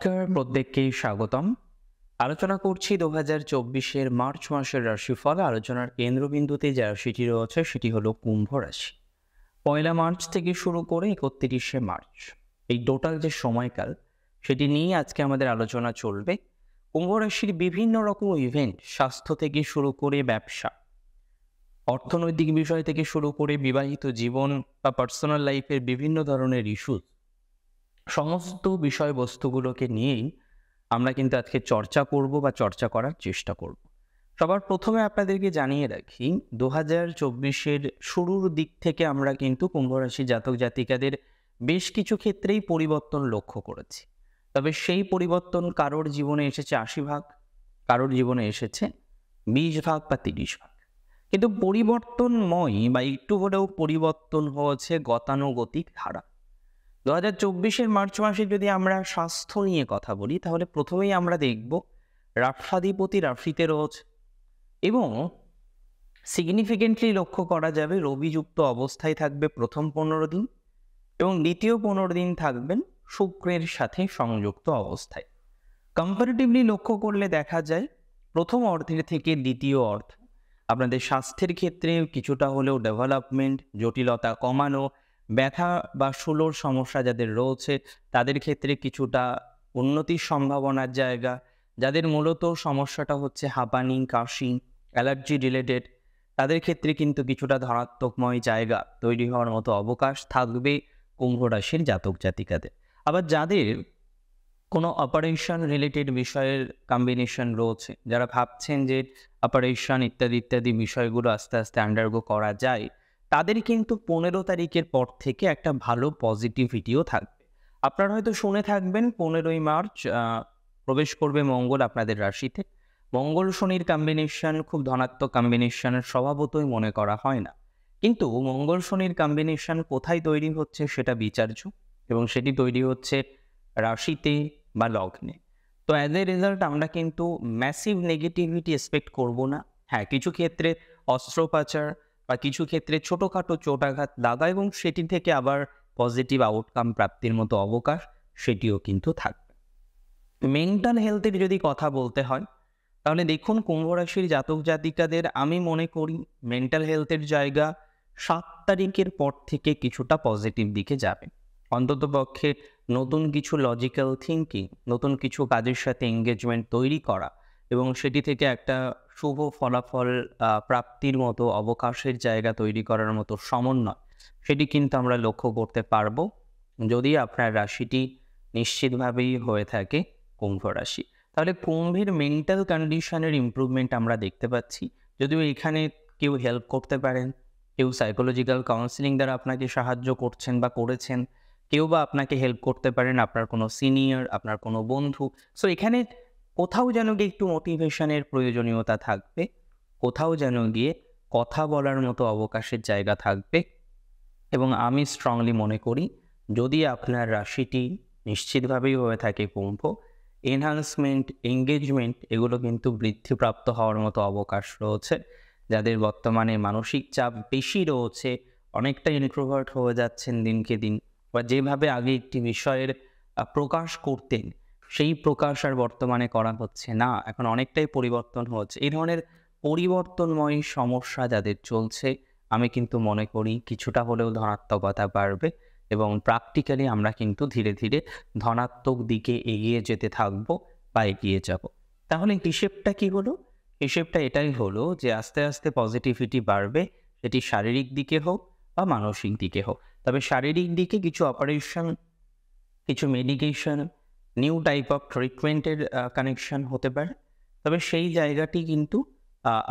নমস্কার, প্রত্যেককেই স্বাগতম। আলোচনা করছি ২০২৪-এর মার্চ মাসের রাশিফল। আলোচনার কেন্দ্রবিন্দুতে যে রাশিটি রয়েছে সেটি হলো কুম্ভ রাশি। ১লা মার্চ থেকে শুরু করে ৩১শে মার্চ এই টোটাল যে সময়কাল সেটি নিয়ে আজকে আমাদের আলোচনা চলবে। কুম্ভ রাশির বিভিন্ন রকম ইভেন্ট, স্বাস্থ্য থেকে শুরু করে ব্যবসা, অর্থনৈতিক বিষয় থেকে শুরু করে বিবাহিত জীবন বা পার্সোনাল লাইফের বিভিন্ন ধরনের ইস্যুস, সমস্ত বিষয়বস্তুগুলোকে নিয়েই আমরা কিন্তু আজকে চর্চা করব বা চর্চা করার চেষ্টা করব। সবার প্রথমে আপনাদেরকে জানিয়ে রাখি, ২০২৪-এর শুরুর দিক থেকে আমরা কিন্তু কুম্ভ রাশি জাতক জাতিকাদের বেশ কিছু ক্ষেত্রেই পরিবর্তন লক্ষ্য করেছি। তবে সেই পরিবর্তন কারোর জীবনে এসেছে ৮০ ভাগ, কারোর জীবনে এসেছে ২০ ভাগ বা ৩০ ভাগ। কিন্তু পরিবর্তনময় বা একটু হলেও পরিবর্তন হয়েছে গতানুগতিক ধারা। ২০২৪-এর মার্চ মাসে যদি আমরা স্বাস্থ্য নিয়ে কথা বলি, তাহলে প্রথমেই আমরা দেখব রাষ্ট্রাধিপতি রাশিতে রয়েছে এবং সিগনিফিকেন্টলি লক্ষ্য করা যাবে রবিযুক্ত অবস্থায় থাকবে প্রথম ১৫ দিন এবং দ্বিতীয় ১৫ দিন থাকবেন শুক্রের সাথে সংযুক্ত অবস্থায়। কম্পারেটিভলি লক্ষ্য করলে দেখা যায় প্রথম অর্ধের থেকে দ্বিতীয় অর্ধ আপনাদের স্বাস্থ্যের ক্ষেত্রে কিছুটা হলেও ডেভেলপমেন্ট, জটিলতা কমানো, ব্যথা বা শুলোর সমস্যা যাদের রয়েছে তাদের ক্ষেত্রে কিছুটা উন্নতির সম্ভাবনার জায়গা, যাদের মূলত সমস্যাটা হচ্ছে হাঁপানি, কাশি, অ্যালার্জি রিলেটেড, তাদের ক্ষেত্রে কিন্তু কিছুটা ধনাত্মকময় জায়গা তৈরি হওয়ার মতো অবকাশ থাকবে কুম্ভ রাশির জাতক জাতিকাদের। আবার যাদের কোনো অপারেশন রিলেটেড বিষয়ের কম্বিনেশন রয়েছে, যারা ভাবছেন যে অপারেশন ইত্যাদি ইত্যাদি বিষয়গুলো আস্তে আস্তে আন্ডারগো করা যায়, তাদের কিন্তু ১৫ তারিখের পর থেকে একটা ভালো পজিটিভিটিও থাকবে। আপনারা হয়তো শুনে থাকবেন ১৫ই মার্চ প্রবেশ করবে মঙ্গল আপনাদের রাশিতে। মঙ্গল শনির কম্বিনেশন খুব ধনাত্মক কম্বিনেশন স্বভাবতই মনে করা হয় না, কিন্তু মঙ্গল শনির কম্বিনেশন কোথায় তৈরি হচ্ছে সেটা বিচার্য এবং সেটি তৈরি হচ্ছে রাশিতে বা লগ্নে। তো অ্যাজ এ রেজাল্ট আমরা কিন্তু ম্যাসিভ নেগেটিভিটি এক্সপেক্ট করব না। হ্যাঁ, কিছু ক্ষেত্রে অস্ত্রোপচার বা কিছু ক্ষেত্রে ছোটোখাটো চোটাঘাত লাগা এবং সেটি থেকে আবার পজিটিভ আউটকাম প্রাপ্তির মতো অবকাশ সেটিও কিন্তু থাকবে। মেন্টাল হেলথের যদি কথা বলতে হয়, তাহলে দেখুন কুম্ভ রাশির জাতক জাতিকাদের আমি মনে করি মেন্টাল হেলথের জায়গা ৭ তারিখের পর থেকে কিছুটা পজিটিভ দিকে যাবে। অন্ততপক্ষে নতুন কিছু লজিক্যাল থিঙ্কিং, নতুন কিছু কাজের সাথে এঙ্গেজমেন্ট তৈরি করা এবং সেটি থেকে একটা শুভ ফলাফল প্রাপ্তির মতো অবকাশের জায়গা তৈরি করার মতো সমন্বয়, সেটি কিন্তু আমরা লক্ষ্য করতে পারবো যদি আপনার রাশিটি নিশ্চিতভাবেই হয়ে থাকে কুম্ভ রাশি। তাহলে কুম্ভের মেন্টাল কন্ডিশনের ইমপ্রুভমেন্ট আমরা দেখতে পাচ্ছি। যদিও এখানে কেউ হেল্প করতে পারেন, কেউ সাইকোলজিক্যাল কাউন্সিলিং দ্বারা আপনাকে সাহায্য করছেন বা করেছেন, কেউ বা আপনাকে হেল্প করতে পারেন আপনার কোনো সিনিয়র, আপনার কোনো বন্ধু। সো এখানে কোথাও যেন গিয়ে একটু মোটিভেশনের প্রয়োজনীয়তা থাকবে, কোথাও যেন গিয়ে কথা বলার মতো অবকাশের জায়গা থাকবে এবং আমি স্ট্রংলি মনে করি যদি আপনার রাশিটি নিশ্চিতভাবেই হয়ে থাকে কুম্ভ, এনহান্সমেন্ট, এঙ্গেজমেন্ট এগুলো কিন্তু বৃদ্ধিপ্রাপ্ত হওয়ার মতো অবকাশ রয়েছে। যাদের বর্তমানে মানসিক চাপ বেশি রয়েছে, অনেকটা ইন্ট্রোভার্ট হয়ে যাচ্ছেন দিনকে দিন, বা যেভাবে আগে একটি বিষয়ের প্রকাশ করতেন সেই প্রকাশ আর বর্তমানে করা হচ্ছে না, এখন অনেকটাই পরিবর্তন হচ্ছে। এই ধরনের পরিবর্তনময় সমস্যা যাদের চলছে, আমি কিন্তু মনে করি কিছুটা হলেও ধনাত্মকতা বাড়বে এবং প্র্যাকটিক্যালি আমরা কিন্তু ধীরে ধীরে ধনাত্মক দিকে এগিয়ে যেতে থাকবো বা এগিয়ে যাব। তাহলে হিসেবটা কি হলো? হিসেবটা এটাই হলো যে আস্তে আস্তে পজিটিভিটি বাড়বে, সেটি শারীরিক দিকে হোক বা মানসিক দিকে হোক। তবে শারীরিক দিকে কিছু অপারেশন, কিছু মেডিকেশন, নিউ টাইপ অফ ট্রিটমেন্টের কানেকশন হতে পারে। তবে সেই জায়গাটি কিন্তু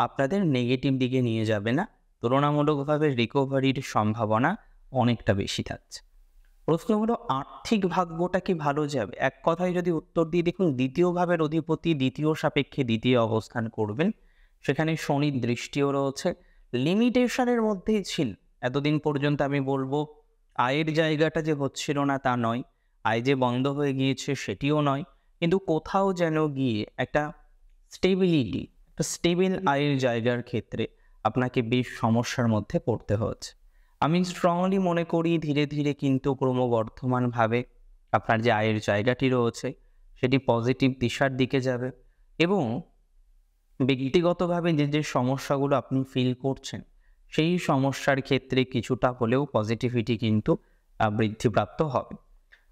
আপনাদের নেগেটিভ দিকে নিয়ে যাবে না, তুলনামূলকভাবে রিকভারির সম্ভাবনা অনেকটা বেশি থাকছে। প্রশ্ন হলো আর্থিক ভাগ্যটা কি ভালো যাবে? এক কথায় যদি উত্তর দিয়ে দেখুন, দ্বিতীয় ভাবের অধিপতি দ্বিতীয় সাপেক্ষে দ্বিতীয় অবস্থান করবেন, সেখানে শনির দৃষ্টিও রয়েছে। লিমিটেশনের মধ্যেই ছিল এতদিন পর্যন্ত। আমি বলবো আয়ের জায়গাটা যে হচ্ছিল না তা নয়, আয় যে বন্ধ হয়ে গিয়েছে সেটিও নয়, কিন্তু কোথাও যেন গিয়ে একটা স্টেবিলিটি, একটা স্টেবল আয়ের জায়গার ক্ষেত্রে আপনাকে বেশ সমস্যার মধ্যে পড়তে হচ্ছে। আমি স্ট্রংলি মনে করি ধীরে ধীরে কিন্তু ক্রমবর্ধমানভাবে আপনার যে আয়ের জায়গাটি রয়েছে সেটি পজিটিভ দিশার দিকে যাবে এবং ব্যক্তিগতভাবে যে সমস্যাগুলো আপনি ফিল করছেন সেই সমস্যার ক্ষেত্রে কিছুটা হলেও পজিটিভিটি কিন্তু বৃদ্ধিপ্রাপ্ত হবে।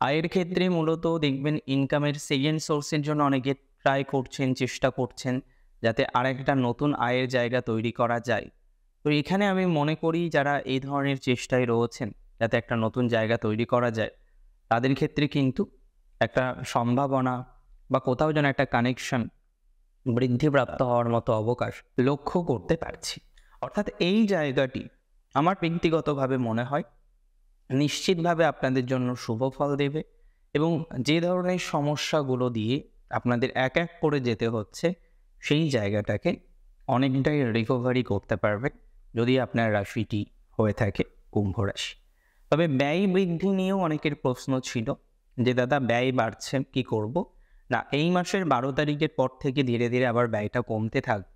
আয়ের ক্ষেত্রে মূলত দেখবেন ইনকামের সেকেন্ড সোর্সের জন্য অনেকে ট্রাই করছেন, চেষ্টা করছেন যাতে আরেকটা নতুন আয়ের জায়গা তৈরি করা যায়। তো এখানে আমি মনে করি যারা এই ধরনের চেষ্টায় রয়েছেন যাতে একটা নতুন জায়গা তৈরি করা যায়, তাদের ক্ষেত্রে কিন্তু একটা সম্ভাবনা বা কোথাও যেন একটা কানেকশন বৃদ্ধিপ্রাপ্ত হওয়ার মতো অবকাশ লক্ষ্য করতে পারছি। অর্থাৎ এই জায়গাটি আমার ব্যক্তিগতভাবে মনে হয় নিশ্চিতভাবে আপনাদের জন্য শুভ ফল দেবে এবং যে ধরনের সমস্যাগুলো দিয়ে আপনাদের এক এক করে যেতে হচ্ছে সেই জায়গাটাকে অনেকটাই রিকভারি করতে পারবে যদি আপনার রাশিটি হয়ে থাকে কুম্ভ রাশি। তবে ব্যয় বৃদ্ধি নিয়েও অনেকের প্রশ্ন ছিল যে দাদা ব্যয় বাড়ছে কি করব। না, এই মাসের 12 তারিখের পর থেকে ধীরে ধীরে আবার ব্যয়টা কমতে থাকবে।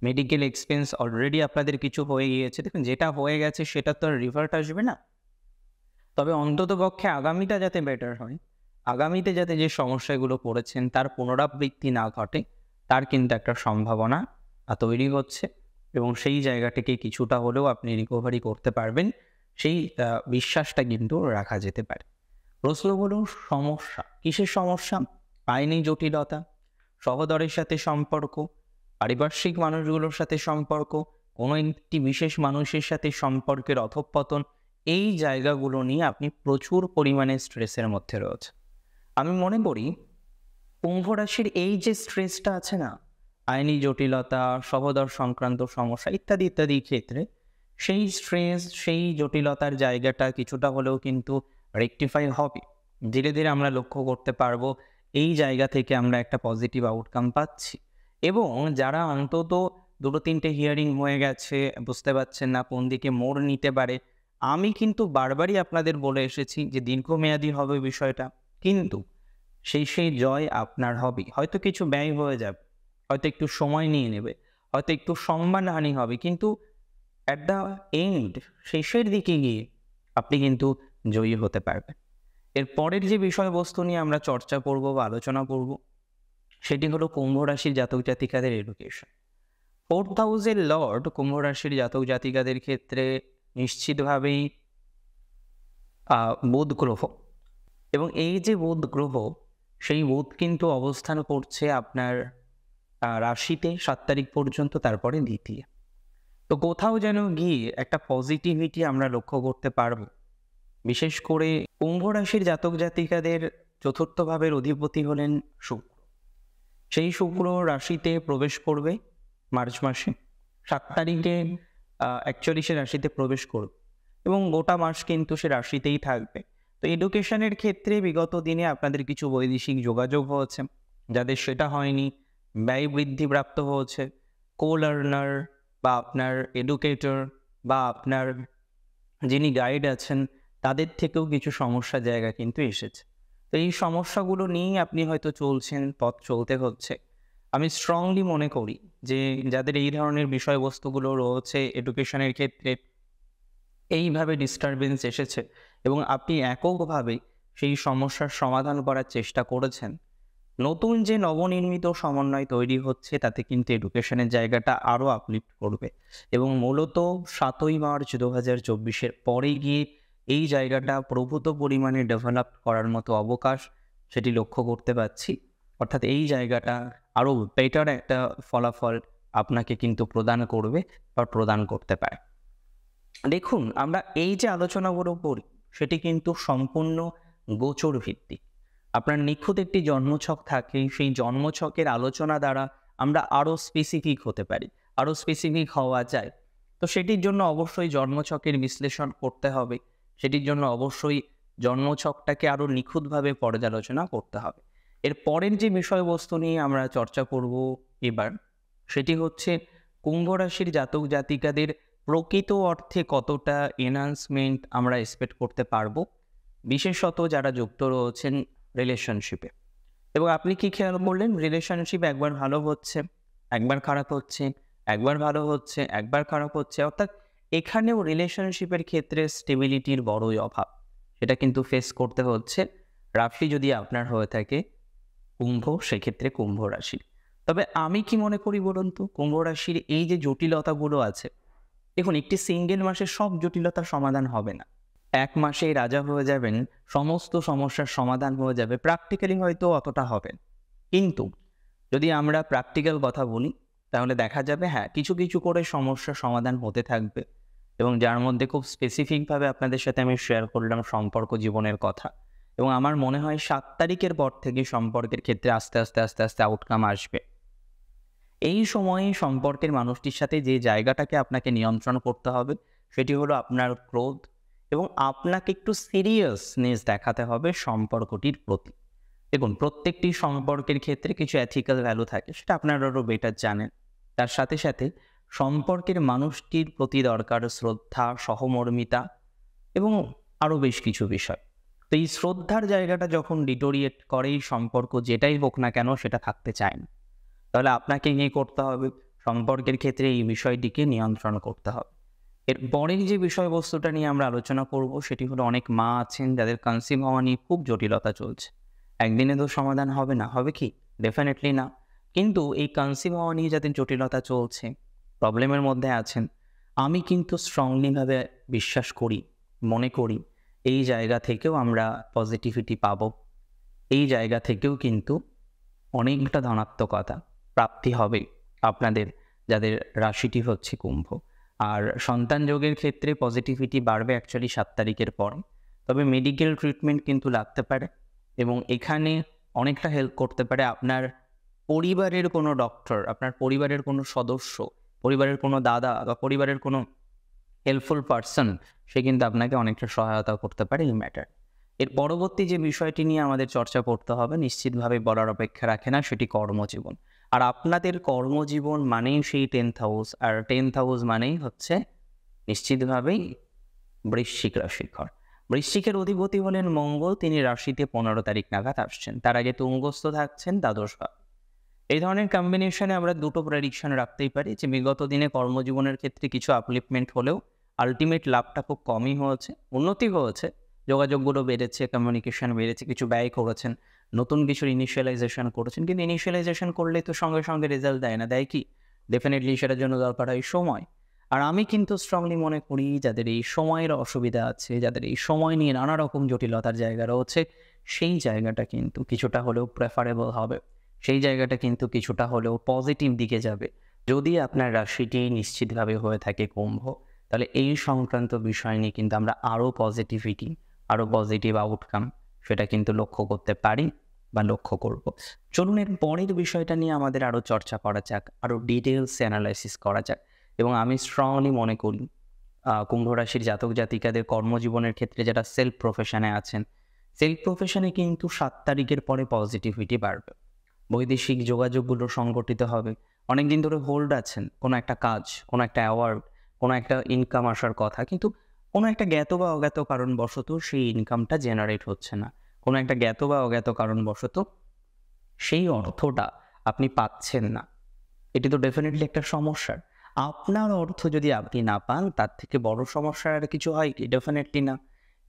মেডিকেল এক্সপেন্স অলরেডি আপনাদের কিছু হয়ে গিয়েছে, দেখুন যেটা হয়ে গেছে সেটা তো আর রিভার্ট আসবে না। তবে অন্ততপক্ষে আগামীটা যাতে বেটার হয়, আগামীতে যাতে যে সমস্যাগুলো পড়েছেন তার পুনরাবৃত্তি না ঘটে, তার কিন্তু একটা সম্ভাবনা তৈরি হচ্ছে এবং সেই জায়গাটিকে কিছুটা হলেও আপনি রিকভারি করতে পারবেন, সেই বিশ্বাসটা কিন্তু রাখা যেতে পারে। প্রশ্ন হলো সমস্যা কিসের সমস্যা? আইনি জটিলতা, সহোদরের সাথে সম্পর্ক, পারিপার্শ্বিক মানুষগুলোর সাথে সম্পর্ক, কোনো একটি বিশেষ মানুষের সাথে সম্পর্কের অধঃপতন, এই জায়গাগুলো নিয়ে আপনি প্রচুর পরিমাণে স্ট্রেসের মধ্যে রয়েছে। আমি মনে করি কুম্ভ রাশির এই যে স্ট্রেসটা আছে না, আইনি জটিলতা, সহোদর সংক্রান্ত সমস্যা ইত্যাদি ইত্যাদি ক্ষেত্রে সেই স্ট্রেস, সেই জটিলতার জায়গাটা কিছুটা হলেও কিন্তু রেকটিফাই হবে। ধীরে ধীরে আমরা লক্ষ্য করতে পারবো এই জায়গা থেকে আমরা একটা পজিটিভ আউটকাম পাচ্ছি এবং যারা অন্তত 2-3টে হিয়ারিং হয়ে গেছে, বুঝতে পারছেন না কোন দিকে মোড় নিতে পারে, আমি কিন্তু বারবারই আপনাদের বলে এসেছি যে দীর্ঘমেয়াদী হবে বিষয়টা, কিন্তু সেই জয় আপনার হবে। হয়তো কিছু ব্যয় হয়ে যাবে, হয়তো একটু সময় নিয়ে নেবে, হয়তো একটু সম্মানহানি হবে, কিন্তু অ্যাট দ্য এন্ড শেষের দিকে গিয়ে আপনি কিন্তু জয়ী হতে পারবেন। এর পরের যে বিষয়বস্তু নিয়ে আমরা চর্চা করব বা আলোচনা করব সেটি হলো কুম্ভ রাশির জাতক জাতিকাদের এডুকেশন। 4th হাউসের লর্ড কুম্ভ রাশির জাতক জাতিকাদের ক্ষেত্রে নিশ্চিতভাবেই বুধ গ্রহ এবং এই যে বুধ গ্রহ, সেই বুধ কিন্তু অবস্থান করছে আপনার রাশিতে 7 তারিখ পর্যন্ত, তারপরে দ্বিতীয়। তো কোথাও যেন গিয়ে একটা পজিটিভিটি আমরা লক্ষ্য করতে পারবো। বিশেষ করে কুম্ভ রাশির জাতক জাতিকাদের চতুর্থ ভাবের অধিপতি হলেন শুক্র। সেই শুক্র রাশিতে প্রবেশ করবে মার্চ মাসে 7 তারিখে, অ্যাকচুয়ালি সে রাশিতে প্রবেশ করবে এবং গোটা মাস কিন্তু সে রাশিতেই থাকবে। তো এডুকেশনের ক্ষেত্রে বিগত দিনে আপনাদের কিছু বৈদেশিক যোগাযোগ হয়েছে, যাদের সেটা হয়নি ব্যয় বৃদ্ধিপ্রাপ্ত হয়েছে। কো লার্নার বা আপনার এডুকেটর বা আপনার যিনি গাইড আছেন তাদের থেকেও কিছু সমস্যা জায়গা কিন্তু এসেছে। তো এই সমস্যাগুলো নিয়েই আপনি হয়তো চলছেন, পথ চলতে হচ্ছে। আমি স্ট্রংলি মনে করি যে যাদের এই ধরনের বিষয়বস্তুগুলো রয়েছে এডুকেশনের ক্ষেত্রে, এইভাবে ডিস্টারবেন্স এসেছে এবং আপনি এককভাবে সেই সমস্যার সমাধান করার চেষ্টা করেছেন, নতুন যে নবনির্মিত সমন্বয় তৈরি হচ্ছে তাতে কিন্তু এডুকেশনের জায়গাটা আরও আপলিফ্ট করবে এবং মূলত 7ই মার্চ 2024-এর পরে গিয়ে এই জায়গাটা প্রভূত পরিমাণে ডেভেলপ করার মতো অবকাশ সেটি লক্ষ্য করতে পারছি। অর্থাৎ এই জায়গাটা আরও বেটার একটা ফলাফল আপনাকে কিন্তু প্রদান করবে বা প্রদান করতে পারে। দেখুন, আমরা এই যে আলোচনাগুলো করি সেটি কিন্তু সম্পূর্ণ গোচর ভিত্তিক। আপনার নিখুঁত একটি জন্মছক থাকে, সেই জন্মছকের আলোচনা দ্বারা আমরা আরও স্পেসিফিক হতে পারি, আরও স্পেসিফিক হওয়া যায়। তো সেটির জন্য অবশ্যই জন্মছকের বিশ্লেষণ করতে হবে, সেটির জন্য অবশ্যই জন্মছকটাকে আরও নিখুঁতভাবে পর্যালোচনা করতে হবে। এর পরের যে বিষয়বস্তু নিয়ে আমরা চর্চা করব এবার, সেটি হচ্ছে কুম্ভ রাশির জাতক জাতিকাদের প্রকৃত অর্থে কতটা এনহান্সমেন্ট আমরা এক্সপেক্ট করতে পারবো, বিশেষত যারা যুক্ত রয়েছেন রিলেশনশিপে। এবং আপনি কি খেয়াল করলেন, রিলেশনশিপ একবার ভালো হচ্ছে, একবার খারাপ হচ্ছে, একবার ভালো হচ্ছে, একবার খারাপ হচ্ছে। অর্থাৎ এখানেও রিলেশনশিপের ক্ষেত্রে স্টেবিলিটির বড়ই অভাব, সেটা কিন্তু ফেস করতে হচ্ছে। রাশি যদি আপনার হয়ে থাকে কুম্ভ, সেক্ষেত্রে কুম্ভ রাশির। তবে আমি কি মনে করি বলুন তো, কুম্ভ রাশির এই যে জটিলতাগুলো আছে, দেখুন একটি সিঙ্গেল মাসে সব জটিলতার সমাধান হবে না। এক মাসেই রাজা হয়ে যাবেন, সমস্ত সমস্যার সমাধান হয়ে যাবে, প্র্যাকটিক্যালি হয়তো অতটা হবে না। কিন্তু যদি আমরা প্র্যাকটিক্যাল কথা বলি, তাহলে দেখা যাবে হ্যাঁ, কিছু কিছু করে সমস্যার সমাধান হতে থাকবে। এবং যার মধ্যে খুব স্পেসিফিকভাবে আপনাদের সাথে আমি শেয়ার করলাম সম্পর্ক জীবনের কথা। এবং আমার মনে হয় 7 তারিখের পর থেকে সম্পর্কের ক্ষেত্রে আস্তে আস্তে আস্তে আস্তে আউটকাম আসবে। এই সময়ে সম্পর্কের মানুষটির সাথে যে জায়গাটাকে আপনাকে নিয়ন্ত্রণ করতে হবে, সেটি হলো আপনার ক্রোধ, এবং আপনাকে একটু সিরিয়াসনেস দেখাতে হবে সম্পর্কটির প্রতি। দেখুন, প্রত্যেকটি সম্পর্কের ক্ষেত্রে কিছু এথিক্যাল ভ্যালু থাকে, সেটা আপনারা আরও বেটার জানেন। তার সাথে সাথে সম্পর্কের মানুষটির প্রতি দরকার শ্রদ্ধা, সহমর্মিতা এবং আরও বেশ কিছু বিষয়। তো এই শ্রদ্ধার জায়গাটা যখন ডিটোরিয়েট করে, এই সম্পর্ক যেটাই হোক না কেন সেটা থাকতে চায় না। তাহলে আপনাকে নিয়ে করতে হবে, সম্পর্কের ক্ষেত্রে এই বিষয়টিকে নিয়ন্ত্রণ করতে হবে। এর পরের যে বিষয়বস্তুটা নিয়ে আমরা আলোচনা করব, সেটি হলো অনেক মা আছেন যাদের কনসিভ হওয়া নিয়ে খুব জটিলতা চলছে। একদিনে তো সমাধান হবে না, হবে কি? ডেফিনেটলি না। কিন্তু এই কনসিভ হওয়া নিয়ে যাদের জটিলতা চলছে, প্রবলেমের মধ্যে আছেন, আমি কিন্তু স্ট্রংলিভাবে বিশ্বাস করি, মনে করি এই জায়গা থেকেও আমরা পজিটিভিটি পাবো। এই জায়গা থেকেও কিন্তু অনেকটা ধনাত্মকতা প্রাপ্তি হবে আপনাদের, যাদের রাশিটি হচ্ছে কুম্ভ। আর সন্তান যোগের ক্ষেত্রে পজিটিভিটি বাড়বে অ্যাকচুয়ালি 7 তারিখের পর। তবে মেডিকেল ট্রিটমেন্ট কিন্তু লাগতে পারে, এবং এখানে অনেকটা হেল্প করতে পারে আপনার পরিবারের কোনো ডক্টর, আপনার পরিবারের কোনো সদস্য, পরিবারের কোনো দাদা বা পরিবারের কোনো হেল্পফুল পার্সন, সে কিন্তু আপনাকে অনেকটা সহায়তা করতে পারে এই ম্যাটার। এর পরবর্তী যে বিষয়টি নিয়ে আমাদের চর্চা করতে হবে, নিশ্চিতভাবে বলার অপেক্ষা রাখে না, সেটি কর্মজীবন। আর আপনাদের কর্মজীবন মানেই সেই 10th হাউস, আর 10th হাউস মানেই হচ্ছে নিশ্চিতভাবেই বৃশ্চিক রাশির ঘর। বৃশ্চিকের অধিপতি হলেন মঙ্গল, তিনি রাশিতে 15 তারিখ নাগাদ আসছেন, তার আগে তুঙ্গস্থ থাকছেন দ্বাদশ ভাব। এই ধরনের কম্বিনেশনে আমরা দুটো প্রেডিকশন রাখতেই পারি যে বিগত দিনে কর্মজীবনের ক্ষেত্রে কিছু আপলিফমেন্ট হলেও আলটিমেট লাভটা খুব কমই হয়েছে, উন্নতি হয়েছে, যোগাযোগগুলো বেড়েছে, কমিউনিকেশন বেড়েছে, কিছু ব্যয় করেছেন, নতুন কিছুর ইনিশিয়ালাইজেশন করেছেন। কিন্তু ইনিশিয়ালাইজেশন করলে তো সঙ্গে সঙ্গে রেজাল্ট দেয় না, দেয় কি? ডেফিনেটলি সেটার জন্য দরকার হয় সময়। আর আমি কিন্তু স্ট্রংলি মনে করি যাদের এই সময়ের অসুবিধা আছে, যাদের এই সময় নিয়ে নানা রকম জটিলতার জায়গা রয়েছে, সেই জায়গাটা কিন্তু কিছুটা হলেও প্রেফারেবল হবে, সেই জায়গাটা কিন্তু কিছুটা হলেও পজিটিভ দিকে যাবে যদি আপনার রাশিটি নিশ্চিতভাবে হয়ে থাকে কুম্ভ। তাহলে এই সংক্রান্ত বিষয় নিয়ে কিন্তু আমরা আরও পজিটিভিটি, আরও পজিটিভ আউটকাম সেটা কিন্তু লক্ষ্য করতে পারি বা লক্ষ্য করব। চলুন এর পরের বিষয়টা নিয়ে আমাদের আরও চর্চা করা যাক, আরও ডিটেলস অ্যানালাইসিস করা যাক। এবং আমি স্ট্রংলি মনে করি কুম্ভ রাশির জাতক জাতিকাদের কর্মজীবনের ক্ষেত্রে যারা সেলফ প্রফেশনে আছেন, সেলফ প্রফেশনে কিন্তু 7 তারিখের পরে পজিটিভিটি বাড়বে, বৈদেশিক যোগাযোগগুলো সংগঠিত হবে। অনেকদিন ধরে হোল্ড আছেন কোনো একটা কাজ, কোনো একটা অ্যাওয়ার্ড, কোনো একটা ইনকাম আসার কথা, কিন্তু কোনো একটা জ্ঞাত বা অজ্ঞাত কারণবশত সেই ইনকামটা জেনারেট হচ্ছে না, কোনো একটা জ্ঞাত বা অজ্ঞাত কারণবশত সেই অর্থটা আপনি পাচ্ছেন না। এটি তো ডেফিনেটলি একটা সমস্যার। আপনার অর্থ যদি আপনি না পান, তার থেকে বড় সমস্যার আর কিছু হয় কি? ডেফিনেটলি না।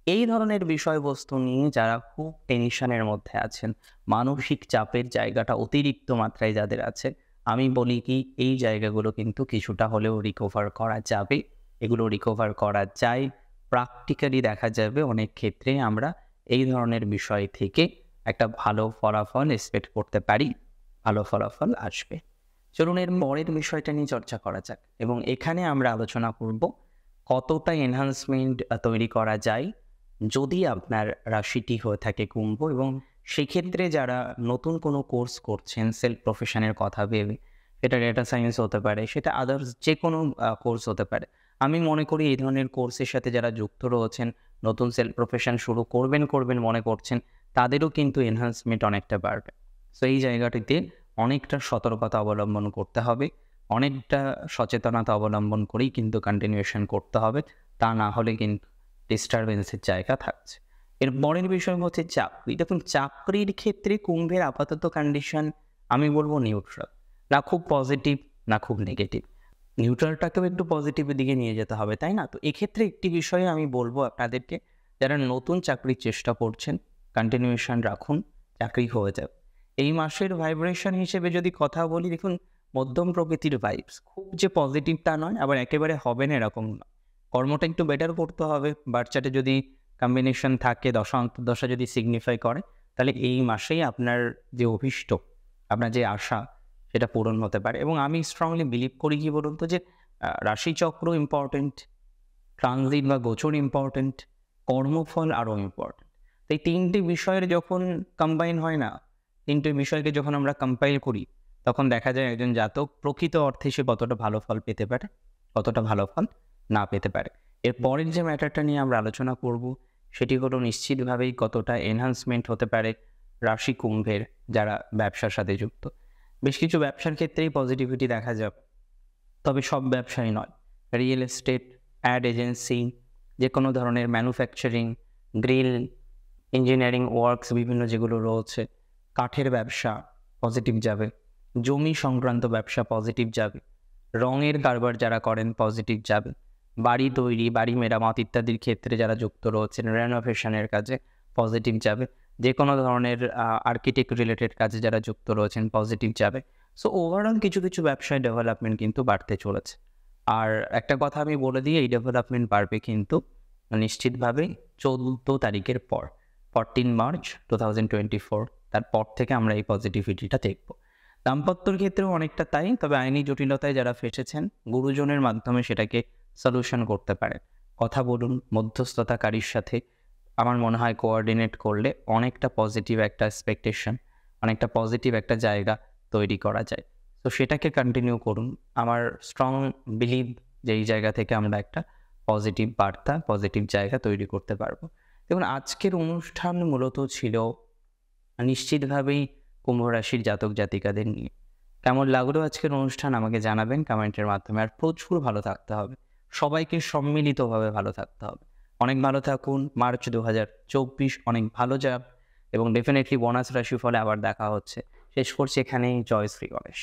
এই ধরনের বিষয়বস্তু নিয়ে যারা খুব টেনশনের মধ্যে আছেন, মানসিক চাপের জায়গাটা অতিরিক্ত মাত্রায় যাদের আছে, আমি বলি কি এই জায়গাগুলো কিন্তু কিছুটা হলেও রিকভার করা যাবে। এগুলো রিকভার করা যায়। প্র্যাকটিক্যালি দেখা যাবে অনেক ক্ষেত্রে আমরা এই ধরনের বিষয় থেকে একটা ভালো ফলাফল এক্সপেক্ট করতে পারি, ভালো ফলাফল আসবে। চলুন এর পরের বিষয়টা নিয়ে চর্চা করা যাক, এবং এখানে আমরা আলোচনা করব কতটা এনহান্সমেন্ট তৈরি করা যায় যদি আপনার রাশিটি হয়ে থাকে কুম্ভ। এবং সেক্ষেত্রে যারা নতুন কোনো কোর্স করছেন সেলফ প্রফেশনের কথা ভেবে, সেটা ডেটা সায়েন্স হতে পারে, সেটা আদার্স যে কোনো কোর্স হতে পারে, আমি মনে করি এই ধরনের কোর্সের সাথে যারা যুক্ত রয়েছেন, নতুন সেলফ প্রফেশন শুরু করবেন মনে করছেন, তাদেরও কিন্তু এনহান্সমেন্ট অনেকটা বাড়বে। সো এই জায়গাটিতে অনেকটা সতর্কতা অবলম্বন করতে হবে, অনেকটা সচেতনতা অবলম্বন করেই কিন্তু কন্টিনিউশন করতে হবে, তা না হলে কিন্তু ডিস্টারবেন্সের জায়গা থাকছে। এর পরের বিষয় হচ্ছে চাকরি। দেখুন, চাকরির ক্ষেত্রে কুম্ভের আপাতত কন্ডিশন আমি বলবো নিউট্রাল, না খুব পজিটিভ না খুব নেগেটিভ। নিউট্রালটাকেও একটু পজিটিভের দিকে নিয়ে যেতে হবে, তাই না? তো এক্ষেত্রে একটি বিষয়ে আমি বলবো আপনাদেরকে, যারা নতুন চাকরির চেষ্টা করছেন, কন্টিনিউশন রাখুন, চাকরি হয়ে যাবে। এই মাসের ভাইব্রেশন হিসেবে যদি কথা বলি, দেখুন মধ্যম প্রকৃতির ভাইবস, খুব যে পজিটিভ তা নয়, আবার একেবারে হবে না এরকম না। কর্মটা একটু বেটার করতে হবে। বাচ্চাটা যদি কম্বিনেশন থাকে, দশা অন্তর্দশা যদি সিগনিফাই করে, তাহলে এই মাসেই আপনার যে অভীষ্ট, আপনার যে আশা, সেটা পূরণ হতে পারে। এবং আমি স্ট্রংলি বিলিভ করি কি বলুন তো, যে রাশিচক্র ইম্পর্টেন্ট, ট্রানজিট বা গোচর ইম্পর্টেন্ট, কর্মফল আরও ইম্পর্টেন্ট। তো এই তিনটি বিষয়ের যখন কম্বাইন হয় না, তিনটে বিষয়কে যখন আমরা কম্পাইল করি, তখন দেখা যায় একজন জাতক প্রকৃত অর্থে সে কতটা ভালো ফল পেতে পারে, কতটা ভালো ফল না পেতে পারে। এর পরের যে ম্যাটারটা নিয়ে আমরা আলোচনা করব, সেটি হলো নিশ্চিতভাবেই কতটা এনহান্সমেন্ট হতে পারে রাশি কুম্ভের যারা ব্যবসার সাথে যুক্ত। বেশ কিছু ব্যবসার ক্ষেত্রেই পজিটিভিটি দেখা যাবে, তবে সব ব্যবসাই নয়। রিয়েল এস্টেট, অ্যাড এজেন্সি, যে কোনো ধরনের ম্যানুফ্যাকচারিং, গ্রিল, ইঞ্জিনিয়ারিং ওয়ার্কস বিভিন্ন যেগুলো রয়েছে, কাঠের ব্যবসা পজিটিভ যাবে, জমি সংক্রান্ত ব্যবসা পজিটিভ যাবে, রঙের কারবার যারা করেন পজিটিভ যাবে, বাড়ি তৈরি, বাড়ি মেরামত ইত্যাদির ক্ষেত্রে যারা যুক্ত রয়েছেন, রেনোভেশনের কাজে পজিটিভ যাবে, যে কোনো ধরনের আর্কিটেক্ট রিলেটেড কাজে যারা যুক্ত রয়েছেন পজিটিভ যাবে। সো ওভারঅল কিছু কিছু ব্যবসায় ডেভেলপমেন্ট কিন্তু বাড়তে চলেছে। আর একটা কথা আমি বলে দিই, এই ডেভেলপমেন্ট বাড়বে কিন্তু নিশ্চিতভাবেই 14 তারিখের পর, 14 মার্চ 2024, তারপর থেকে আমরা এই পজিটিভিটিটা দেখব। দাম্পত্যর ক্ষেত্রেও অনেকটা তাই, তবে আইনি জটিলতায় যারা ফেসেছেন, গুরুজনের মাধ্যমে সেটাকে সলিউশন করতে পারেন। কথা বলুন মধ্যস্থতাকারীর সাথে, আমার মনে হয় কোঅর্ডিনেট করলে অনেকটা পজিটিভ একটা এক্সপেকটেশন, অনেকটা পজিটিভ একটা জায়গা তৈরি করা যায়। তো সেটাকে কন্টিনিউ করুন। আমার স্ট্রং বিলিভ যে এই জায়গা থেকে আমরা একটা পজিটিভ বার্তা, পজিটিভ জায়গা তৈরি করতে পারবো। দেখুন আজকের অনুষ্ঠান মূলত ছিল নিশ্চিতভাবেই কুম্ভ রাশির জাতক জাতিকাদের নিয়ে। কেমন লাগলো আজকের অনুষ্ঠান আমাকে জানাবেন কমেন্টের মাধ্যমে। আর প্রচুর ভালো থাকতে হবে, সবাইকে সম্মিলিতভাবে ভালো থাকতে হবে। অনেক ভালো থাকুন। মার্চ 2024 অনেক ভালো যাক, এবং ডেফিনেটলি বোনাস রাশি ফলে আবার দেখা হচ্ছে। শেষ করছি এখানেই। জয় শ্রী গণেশ।